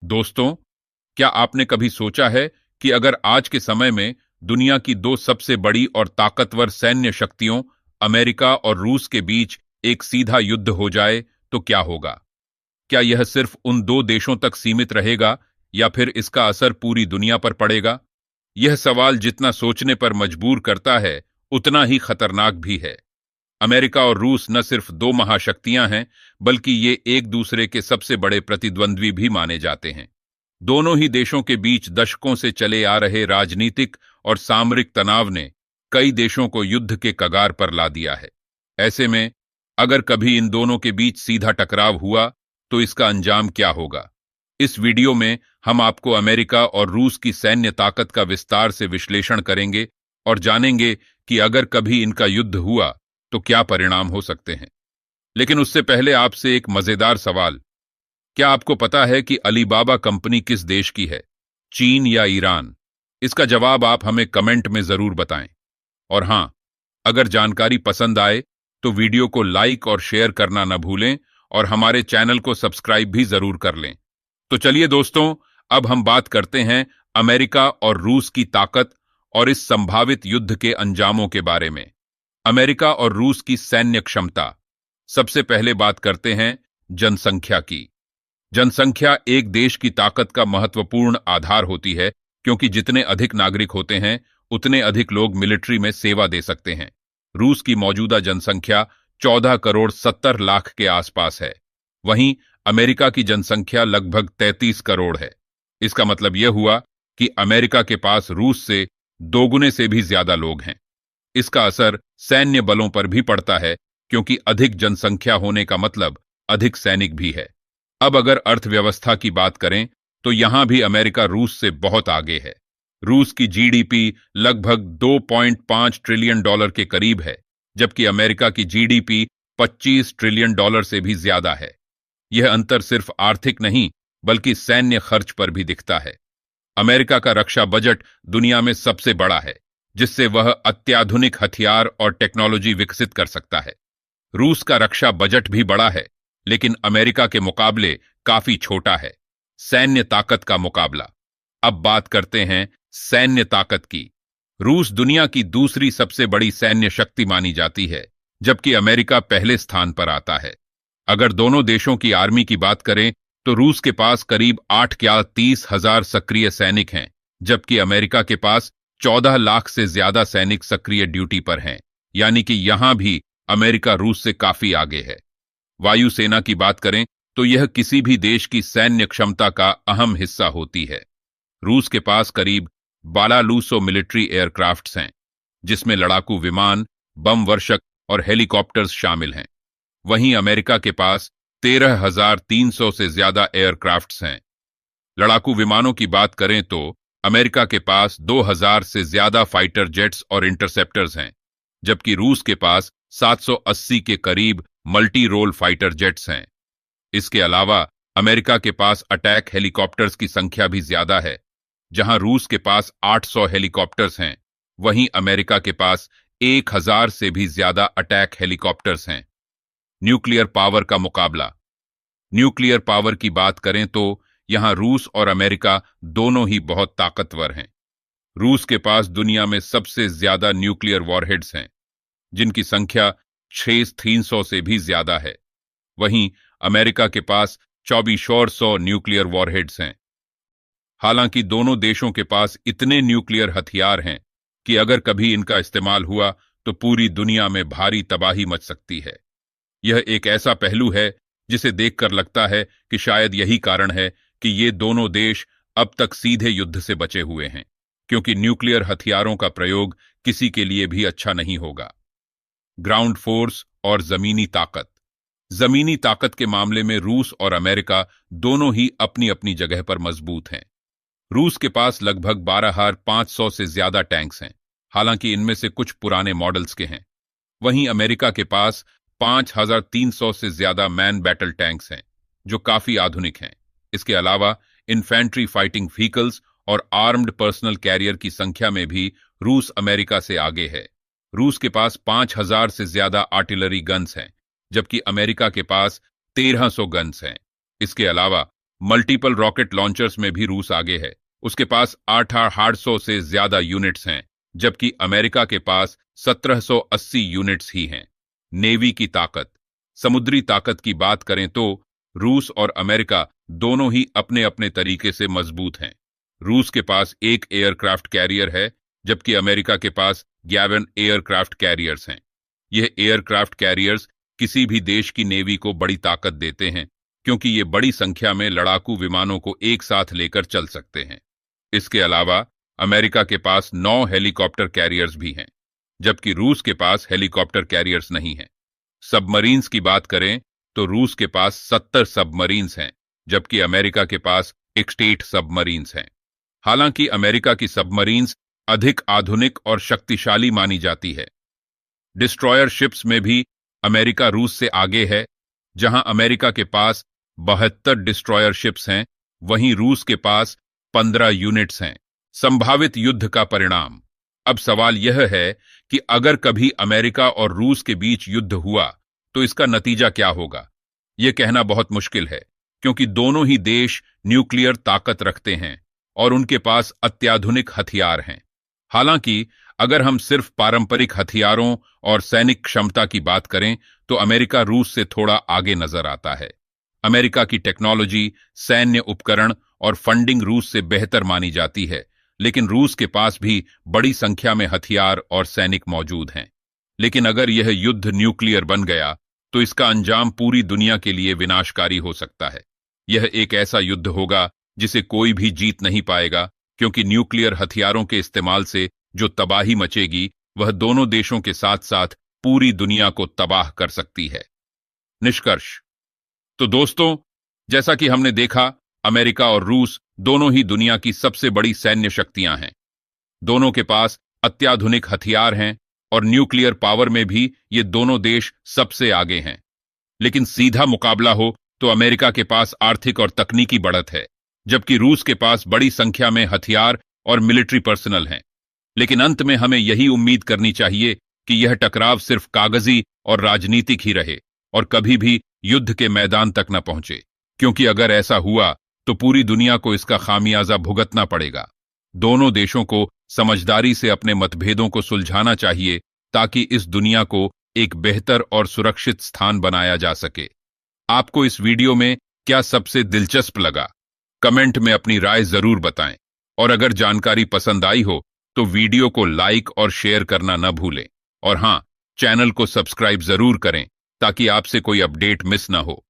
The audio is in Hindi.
दोस्तों, क्या आपने कभी सोचा है कि अगर आज के समय में दुनिया की दो सबसे बड़ी और ताकतवर सैन्य शक्तियों अमेरिका और रूस के बीच एक सीधा युद्ध हो जाए तो क्या होगा? क्या यह सिर्फ उन दो देशों तक सीमित रहेगा या फिर इसका असर पूरी दुनिया पर पड़ेगा? यह सवाल जितना सोचने पर मजबूर करता है, उतना ही खतरनाक भी है। अमेरिका और रूस न सिर्फ दो महाशक्तियां हैं, बल्कि ये एक दूसरे के सबसे बड़े प्रतिद्वंद्वी भी माने जाते हैं। दोनों ही देशों के बीच दशकों से चले आ रहे राजनीतिक और सामरिक तनाव ने कई देशों को युद्ध के कगार पर ला दिया है। ऐसे में अगर कभी इन दोनों के बीच सीधा टकराव हुआ तो इसका अंजाम क्या होगा? इस वीडियो में हम आपको अमेरिका और रूस की सैन्य ताकत का विस्तार से विश्लेषण करेंगे और जानेंगे कि अगर कभी इनका युद्ध हुआ तो क्या परिणाम हो सकते हैं। लेकिन उससे पहले आपसे एक मजेदार सवाल। क्या आपको पता है कि अलीबाबा कंपनी किस देश की है, चीन या ईरान? इसका जवाब आप हमें कमेंट में जरूर बताएं। और हां, अगर जानकारी पसंद आए तो वीडियो को लाइक और शेयर करना न भूलें और हमारे चैनल को सब्सक्राइब भी जरूर कर लें। तो चलिए दोस्तों, अब हम बात करते हैं अमेरिका और रूस की ताकत और इस संभावित युद्ध के अंजामों के बारे में। अमेरिका और रूस की सैन्य क्षमता। सबसे पहले बात करते हैं जनसंख्या की। जनसंख्या एक देश की ताकत का महत्वपूर्ण आधार होती है, क्योंकि जितने अधिक नागरिक होते हैं उतने अधिक लोग मिलिट्री में सेवा दे सकते हैं। रूस की मौजूदा जनसंख्या 14 करोड़ 70 लाख के आसपास है। वहीं अमेरिका की जनसंख्या लगभग 33 करोड़ है। इसका मतलब यह हुआ कि अमेरिका के पास रूस से दोगुने से भी ज्यादा लोग हैं। इसका असर सैन्य बलों पर भी पड़ता है, क्योंकि अधिक जनसंख्या होने का मतलब अधिक सैनिक भी है। अब अगर अर्थव्यवस्था की बात करें तो यहां भी अमेरिका रूस से बहुत आगे है। रूस की जीडीपी लगभग 2.5 ट्रिलियन डॉलर के करीब है, जबकि अमेरिका की जीडीपी 25 ट्रिलियन डॉलर से भी ज्यादा है। यह अंतर सिर्फ आर्थिक नहीं, बल्कि सैन्य खर्च पर भी दिखता है। अमेरिका का रक्षा बजट दुनिया में सबसे बड़ा है, जिससे वह अत्याधुनिक हथियार और टेक्नोलॉजी विकसित कर सकता है। रूस का रक्षा बजट भी बड़ा है, लेकिन अमेरिका के मुकाबले काफी छोटा है। सैन्य ताकत का मुकाबला। अब बात करते हैं सैन्य ताकत की। रूस दुनिया की दूसरी सबसे बड़ी सैन्य शक्ति मानी जाती है, जबकि अमेरिका पहले स्थान पर आता है। अगर दोनों देशों की आर्मी की बात करें तो रूस के पास करीब 8,30,000 सक्रिय सैनिक हैं, जबकि अमेरिका के पास 14 लाख से ज्यादा सैनिक सक्रिय ड्यूटी पर हैं। यानी कि यहां भी अमेरिका रूस से काफी आगे है। वायुसेना की बात करें तो यह किसी भी देश की सैन्य क्षमता का अहम हिस्सा होती है। रूस के पास करीब 1200 मिलिट्री एयरक्राफ्ट्स हैं, जिसमें लड़ाकू विमान, बम वर्षक और हेलीकॉप्टर्स शामिल हैं। वहीं अमेरिका के पास 13,300 से ज्यादा एयरक्राफ्ट्स हैं। लड़ाकू विमानों की बात करें तो अमेरिका के पास 2,000 से ज्यादा फाइटर जेट्स और इंटरसेप्टर्स हैं, जबकि रूस के पास 780 के करीब मल्टी रोल फाइटर जेट्स हैं। इसके अलावा अमेरिका के पास अटैक हेलीकॉप्टर्स की संख्या भी ज्यादा है। जहां रूस के पास 800 हेलीकॉप्टर्स हैं, वहीं अमेरिका के पास 1,000 से भी ज्यादा अटैक हेलीकॉप्टर्स हैं। न्यूक्लियर पावर का मुकाबला। न्यूक्लियर पावर की बात करें तो यहां रूस और अमेरिका दोनों ही बहुत ताकतवर हैं। रूस के पास दुनिया में सबसे ज्यादा न्यूक्लियर वॉरहेड्स हैं, जिनकी संख्या 6,300 से भी ज्यादा है। वहीं अमेरिका के पास 2,400 न्यूक्लियर वॉरहेड्स हैं। हालांकि दोनों देशों के पास इतने न्यूक्लियर हथियार हैं कि अगर कभी इनका इस्तेमाल हुआ तो पूरी दुनिया में भारी तबाही मच सकती है। यह एक ऐसा पहलू है जिसे देखकर लगता है कि शायद यही कारण है कि ये दोनों देश अब तक सीधे युद्ध से बचे हुए हैं, क्योंकि न्यूक्लियर हथियारों का प्रयोग किसी के लिए भी अच्छा नहीं होगा। ग्राउंड फोर्स और जमीनी ताकत। जमीनी ताकत के मामले में रूस और अमेरिका दोनों ही अपनी अपनी जगह पर मजबूत हैं। रूस के पास लगभग 12,500 से ज्यादा टैंक्स हैं, हालांकि इनमें से कुछ पुराने मॉडल्स के हैं। वहीं अमेरिका के पास 5,300 से ज्यादा मैन बैटल टैंक्स हैं, जो काफी आधुनिक हैं। इसके अलावा इन्फेंट्री फाइटिंग व्हीकल्स और आर्म्ड पर्सनल कैरियर की संख्या में भी रूस अमेरिका से आगे है। रूस के पास 5,000 से ज्यादा आर्टिलरी गन्स हैं, जबकि अमेरिका के पास 1,300 गन्स हैं। इसके अलावा मल्टीपल रॉकेट लॉन्चर्स में भी रूस आगे है। उसके पास 8,800 से ज्यादा यूनिट्स हैं, जबकि अमेरिका के पास 1,780 यूनिट्स ही हैं। नेवी की ताकत, समुद्री ताकत की बात करें तो रूस और अमेरिका दोनों ही अपने अपने तरीके से मजबूत हैं। रूस के पास एक एयरक्राफ्ट कैरियर है, जबकि अमेरिका के पास 11 एयरक्राफ्ट कैरियर्स हैं। यह एयरक्राफ्ट कैरियर्स किसी भी देश की नेवी को बड़ी ताकत देते हैं, क्योंकि ये बड़ी संख्या में लड़ाकू विमानों को एक साथ लेकर चल सकते हैं। इसके अलावा अमेरिका के पास 9 हेलीकॉप्टर कैरियर्स भी हैं, जबकि रूस के पास हेलीकॉप्टर कैरियर्स नहीं हैं। सबमरीन्स की बात करें तो रूस के पास 70 सबमरीन्स हैं, जबकि अमेरिका के पास 61 सबमरीन्स हैं। हालांकि अमेरिका की सबमरीन्स अधिक आधुनिक और शक्तिशाली मानी जाती है। डिस्ट्रॉयर शिप्स में भी अमेरिका रूस से आगे है। जहां अमेरिका के पास 72 डिस्ट्रॉयर शिप्स हैं, वहीं रूस के पास 15 यूनिट्स हैं। संभावित युद्ध का परिणाम। अब सवाल यह है कि अगर कभी अमेरिका और रूस के बीच युद्ध हुआ तो इसका नतीजा क्या होगा। यह कहना बहुत मुश्किल है, क्योंकि दोनों ही देश न्यूक्लियर ताकत रखते हैं और उनके पास अत्याधुनिक हथियार हैं। हालांकि अगर हम सिर्फ पारंपरिक हथियारों और सैनिक क्षमता की बात करें तो अमेरिका रूस से थोड़ा आगे नजर आता है। अमेरिका की टेक्नोलॉजी, सैन्य उपकरण और फंडिंग रूस से बेहतर मानी जाती है, लेकिन रूस के पास भी बड़ी संख्या में हथियार और सैनिक मौजूद हैं। लेकिन अगर यह युद्ध न्यूक्लियर बन गया तो इसका अंजाम पूरी दुनिया के लिए विनाशकारी हो सकता है। यह एक ऐसा युद्ध होगा जिसे कोई भी जीत नहीं पाएगा, क्योंकि न्यूक्लियर हथियारों के इस्तेमाल से जो तबाही मचेगी वह दोनों देशों के साथ साथ पूरी दुनिया को तबाह कर सकती है। निष्कर्ष। तो दोस्तों, जैसा कि हमने देखा, अमेरिका और रूस दोनों ही दुनिया की सबसे बड़ी सैन्य शक्तियां हैं। दोनों के पास अत्याधुनिक हथियार हैं और न्यूक्लियर पावर में भी ये दोनों देश सबसे आगे हैं। लेकिन सीधा मुकाबला हो तो अमेरिका के पास आर्थिक और तकनीकी बढ़त है, जबकि रूस के पास बड़ी संख्या में हथियार और मिलिट्री पर्सनल हैं। लेकिन अंत में हमें यही उम्मीद करनी चाहिए कि यह टकराव सिर्फ कागजी और राजनीतिक ही रहे और कभी भी युद्ध के मैदान तक न पहुंचे, क्योंकि अगर ऐसा हुआ तो पूरी दुनिया को इसका खामियाजा भुगतना पड़ेगा। दोनों देशों को समझदारी से अपने मतभेदों को सुलझाना चाहिए, ताकि इस दुनिया को एक बेहतर और सुरक्षित स्थान बनाया जा सके। आपको इस वीडियो में क्या सबसे दिलचस्प लगा? कमेंट में अपनी राय जरूर बताएं, और अगर जानकारी पसंद आई हो तो वीडियो को लाइक और शेयर करना न भूलें। और हां, चैनल को सब्सक्राइब जरूर करें ताकि आपसे कोई अपडेट मिस न हो।